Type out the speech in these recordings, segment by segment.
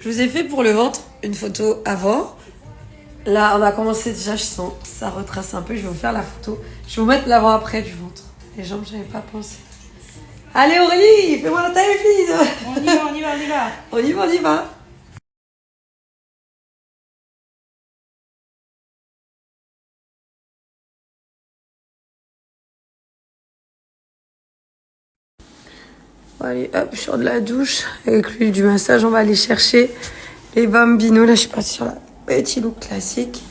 Je vous ai fait pour le ventre une photo avant. Là, on a commencé déjà, je sens, ça retrace un peu. Je vais vous faire la photo. Je vais vous mettre l'avant-après du ventre. Les jambes, j'avais pas pensé. Allez Aurélie, fais-moi la taille fine. On y va, on y va, on y va. On y va, on y va. Bon, allez, hop, je sors de la douche. Avec l'huile du massage, on va aller chercher les bambinos. Là, je suis partie sur la petit look classique.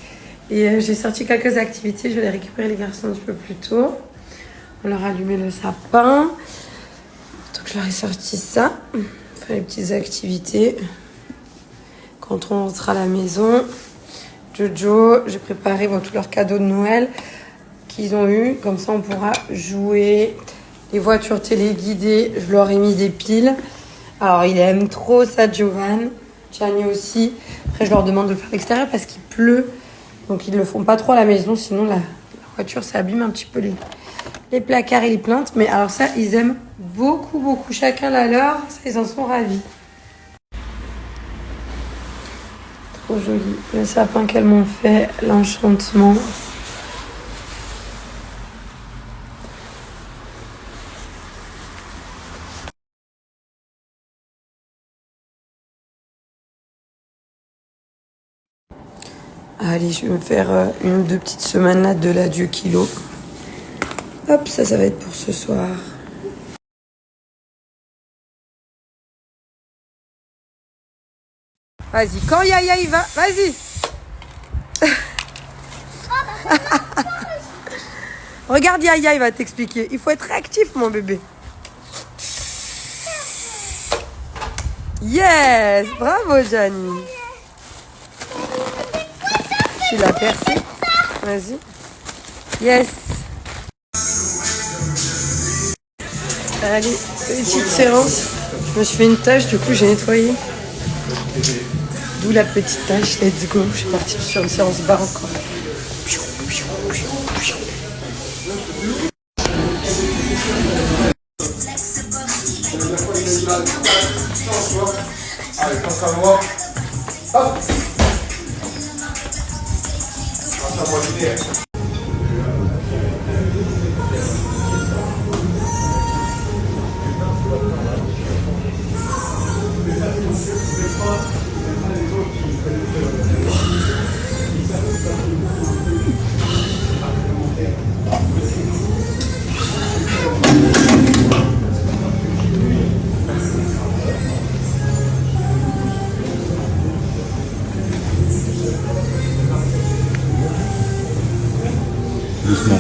Et j'ai sorti quelques activités. Je vais les récupérer les garçons un petit peu plus tôt. On leur a allumé le sapin. Donc, je leur ai sorti ça. Faire les petites activités. Quand on rentre à la maison, Jojo, j'ai préparé tous leurs cadeaux de Noël qu'ils ont eu. Comme ça, on pourra jouer. Les voitures téléguidées, je leur ai mis des piles. Alors, il aime trop ça, Giovanni. Gianni aussi. Après, je leur demande de le faire à l'extérieur parce qu'il pleut. Donc, ils ne le font pas trop à la maison. Sinon, la voiture, ça abîme un petit peu les placards et les plaintes. Mais alors ça, ils aiment beaucoup, beaucoup. Chacun la leur. Ça, ils en sont ravis. Trop joli. Le sapin qu'elles m'ont fait, l'enchantement. Allez, je vais me faire une ou deux petites semaines là de l'adieu kilo. Hop, ça va être pour ce soir. Vas-y, quand Yaya y va, vas-y. Regarde Yaya, il va t'expliquer. Il faut être réactif, mon bébé. Yes, bravo Gianni. Tu l'as percé. Vas-y. Yes. Allez, petite séance. Je me suis fait une tâche, du coup j'ai nettoyé. D'où la petite tâche, let's go. Je suis partie sur une séance barre encore. Allez, pense à moi. Hop. Pense à moi l'idée. Doucement.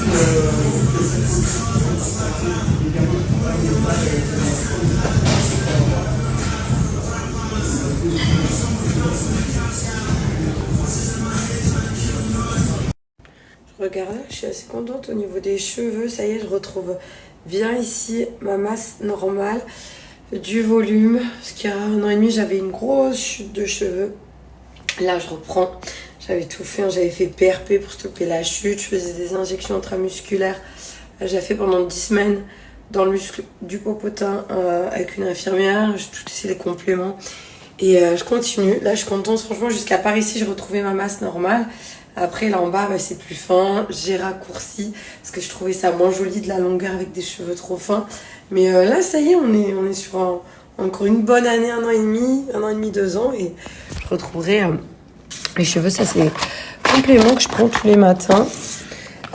Je regarde, je suis assez contente au niveau des cheveux. Ça y est, je retrouve bien ici ma masse normale, du volume. Parce qu'il y a 1 an et demi, j'avais une grosse chute de cheveux. Là, je reprends. J'avais tout fait, j'avais fait PRP pour stopper la chute. Je faisais des injections intramusculaires. J'ai fait pendant 10 semaines dans le muscle du popotin avec une infirmière. J'ai tout essayé les compléments. Et je continue. Là, je suis contente. Franchement, jusqu'à par ici, je retrouvais ma masse normale. Après, là en bas, c'est plus fin. J'ai raccourci parce que je trouvais ça moins joli de la longueur avec des cheveux trop fins. Mais là, ça y est, on est sur encore une bonne année, 1 an et demi, 2 ans. Et je retrouverai les cheveux. Ça, c'est des compléments que je prends tous les matins.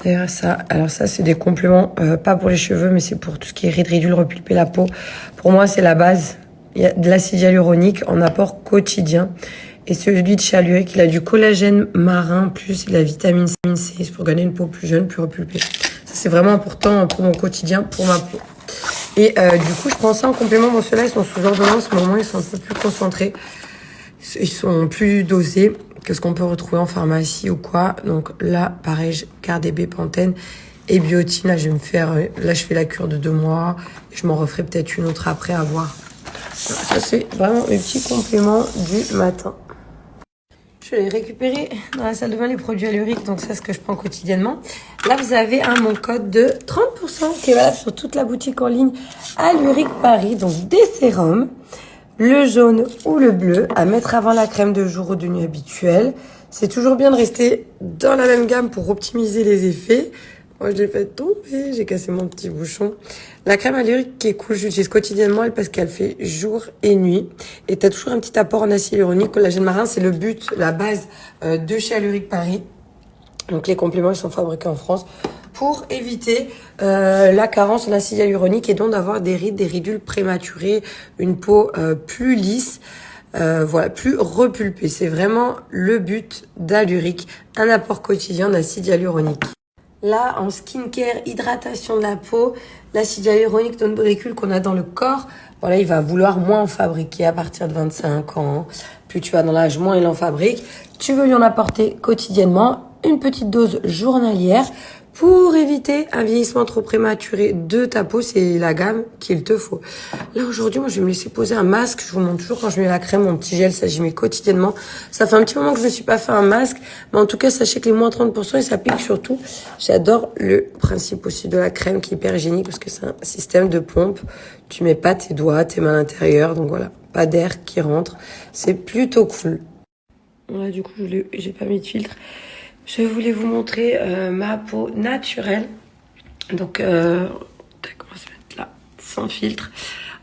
D'ailleurs, ça, c'est des compléments, pas pour les cheveux, mais c'est pour tout ce qui est ridule, repulper la peau. Pour moi, c'est la base. Il y a de l'acide hyaluronique en apport quotidien. Et celui de chez Alluric, il a du collagène marin plus de la vitamine C. C'est pour gagner une peau plus jeune, plus repulpée. Ça, c'est vraiment important pour mon quotidien, pour ma peau. Et du coup, je prends ça en complément. Bon, ceux-là, ils sont sous ordonnance, mais au moins, ils sont un peu plus concentrés. Ils sont plus dosés que ce qu'on peut retrouver en pharmacie ou quoi. Donc là, pareil, je garde des bépantène et biotine. Là, je fais la cure de 2 mois. Je m'en referai peut-être une autre après à voir. Ça, c'est vraiment mes petits compléments du matin. Je vais récupérer dans la salle de bain les produits Alluric, donc ça, c'est ce que je prends quotidiennement. Là, vous avez mon code de 30% qui est valable sur toute la boutique en ligne Alluric Paris, donc des sérums. le jaune ou le bleu à mettre avant la crème de jour ou de nuit habituelle. C'est toujours bien de rester dans la même gamme pour optimiser les effets. Moi, je l'ai fait tomber, j'ai cassé mon petit bouchon. La crème hyaluronique qui est cool, j'utilise quotidiennement elle parce qu'elle fait jour et nuit. Et t'as toujours un petit apport en acide hyaluronique. Collagène marin, c'est le but, la base de chez Hyaluric Paris. Donc les compléments, ils sont fabriqués en France pour éviter la carence en acide hyaluronique et donc d'avoir des rides, des ridules prématurées, une peau plus lisse. Voilà, plus repulpée. C'est vraiment le but d'Hyaluric, un apport quotidien d'acide hyaluronique. Là, en skincare, hydratation de la peau, l'acide hyaluronique d'une molécule qu'on a dans le corps, voilà, il va vouloir moins en fabriquer à partir de 25 ans. Plus tu vas dans l'âge, moins il en fabrique. Tu veux lui en apporter quotidiennement une petite dose journalière pour éviter un vieillissement trop prématuré de ta peau. C'est la gamme qu'il te faut. Là, aujourd'hui, moi, je vais me laisser poser un masque. Je vous montre toujours quand je mets la crème, mon petit gel, ça j'y mets quotidiennement. Ça fait un petit moment que je ne me suis pas fait un masque. Mais en tout cas, sachez que les moins 30%, ils s'appliquent surtout. J'adore le principe aussi de la crème qui est hyper hygiénique parce que c'est un système de pompe. Tu mets pas tes doigts, tes mains à l'intérieur. Donc voilà, pas d'air qui rentre. C'est plutôt cool. Voilà, du coup, j'ai pas mis de filtre. Je voulais vous montrer ma peau naturelle. Donc, on va se mettre là, sans filtre.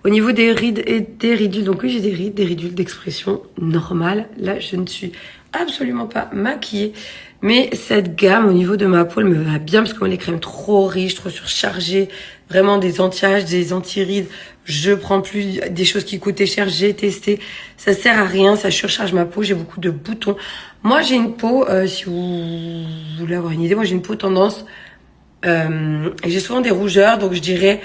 Au niveau des rides et des ridules, donc oui, j'ai des ridules d'expression normale. Là, je ne suis absolument pas maquillée. Mais cette gamme, au niveau de ma peau, elle me va bien parce que moi, les crèmes trop riches, trop surchargées, vraiment des anti-âges, des anti-rides. Je prends plus des choses qui coûtaient cher, j'ai testé. Ça sert à rien, ça surcharge ma peau, j'ai beaucoup de boutons. Moi, j'ai une peau, si vous voulez avoir une idée, moi j'ai une peau tendance, j'ai souvent des rougeurs, donc je dirais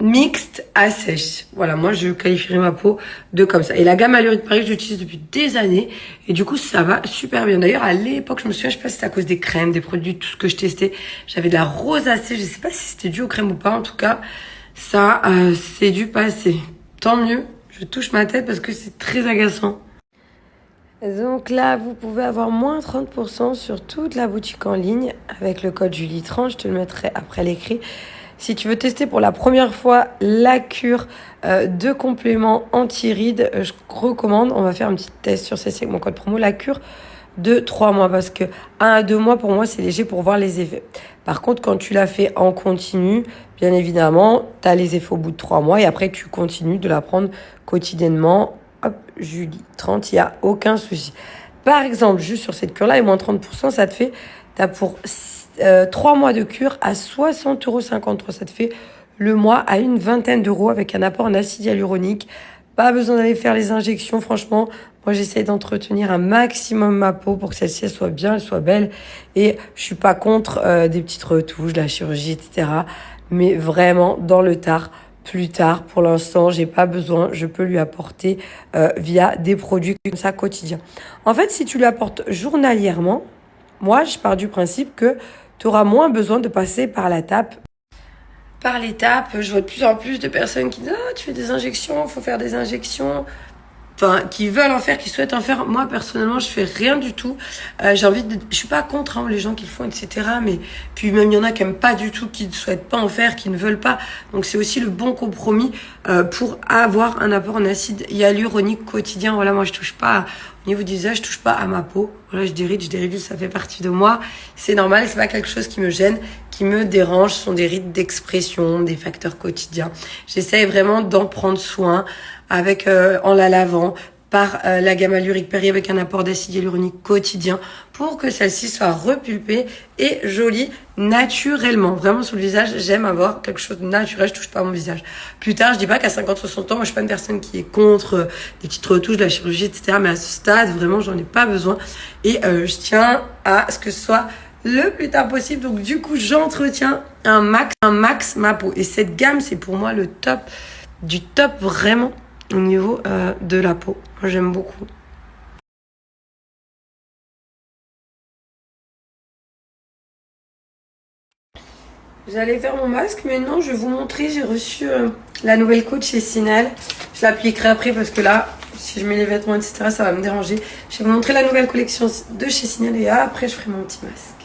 mixte à sèche. Voilà, moi je qualifierais ma peau de comme ça. Et la gamme Hyaluric Paris, je l'utilise depuis des années et du coup ça va super bien. D'ailleurs à l'époque, je me souviens, je sais pas si c'est à cause des crèmes, des produits, tout ce que je testais, j'avais de la rosacée, je sais pas si c'était dû aux crèmes ou pas, en tout cas ça c'est dû passer. Tant mieux, je touche ma tête parce que c'est très agaçant. Donc là, vous pouvez avoir moins 30% sur toute la boutique en ligne avec le code Julie30, je te le mettrai après l'écrit. Si tu veux tester pour la première fois la cure de compléments anti-rides, je recommande, on va faire un petit test sur celle-ci avec mon code promo, la cure de 3 mois parce que 1 à 2 mois pour moi c'est léger pour voir les effets. Par contre, quand tu la fais en continu, bien évidemment, tu as les effets au bout de 3 mois et après tu continues de la prendre quotidiennement. Hop, Julie 30, il n'y a aucun souci. Par exemple, juste sur cette cure-là, et moins 30%, ça te fait, tu as pour 3 mois de cure à 60,53 €. Ça te fait le mois à une vingtaine d'euros avec un apport en acide hyaluronique. Pas besoin d'aller faire les injections, franchement. Moi, j'essaie d'entretenir un maximum ma peau pour que celle-ci elle soit bien, elle soit belle. Et je suis pas contre des petites retouches, de la chirurgie, etc. Mais vraiment, dans le tard, plus tard, pour l'instant, j'ai pas besoin. Je peux lui apporter via des produits comme ça quotidiens. En fait, si tu lui apportes journalièrement, moi, je pars du principe que tu auras moins besoin de passer par l'étape. Je vois de plus en plus de personnes qui disent « Ah, tu fais des injections, faut faire des injections ». Enfin, qui veulent en faire, qui souhaitent en faire. Moi, personnellement, je fais rien du tout. Je suis pas contre les gens qui le font, etc. Mais puis même il y en a qui aiment pas du tout, qui ne souhaitent pas en faire, qui ne veulent pas. Donc c'est aussi le bon compromis pour avoir un apport en acide hyaluronique quotidien. Voilà, moi je touche pas au niveau du visage, je touche pas à ma peau. Voilà, je déride, ça fait partie de moi. C'est normal, c'est pas quelque chose qui me gêne, qui me dérange. Ce sont des rides d'expression, des facteurs quotidiens. J'essaye vraiment d'en prendre soin avec en la lavant par la gamme Hyaluric Paris avec un apport d'acide hyaluronique quotidien pour que celle-ci soit repulpée et jolie naturellement. Vraiment sur le visage, j'aime avoir quelque chose de naturel, je touche pas à mon visage. Plus tard, je dis pas qu'à 50-60 ans, moi je suis pas une personne qui est contre des petites retouches, de la chirurgie, etc. Mais à ce stade, vraiment, j'en ai pas besoin. Et je tiens à ce que ce soit le plus tard possible. Donc du coup, j'entretiens un max ma peau. Et cette gamme, c'est pour moi le top du top vraiment au niveau de la peau. Moi, j'aime beaucoup. J'allais faire mon masque, mais non, je vais vous montrer. J'ai reçu la nouvelle coach chez Sinel. Je l'appliquerai après parce que là, si je mets les vêtements, etc., ça va me déranger. Je vais vous montrer la nouvelle collection de chez Sinel et après, je ferai mon petit masque.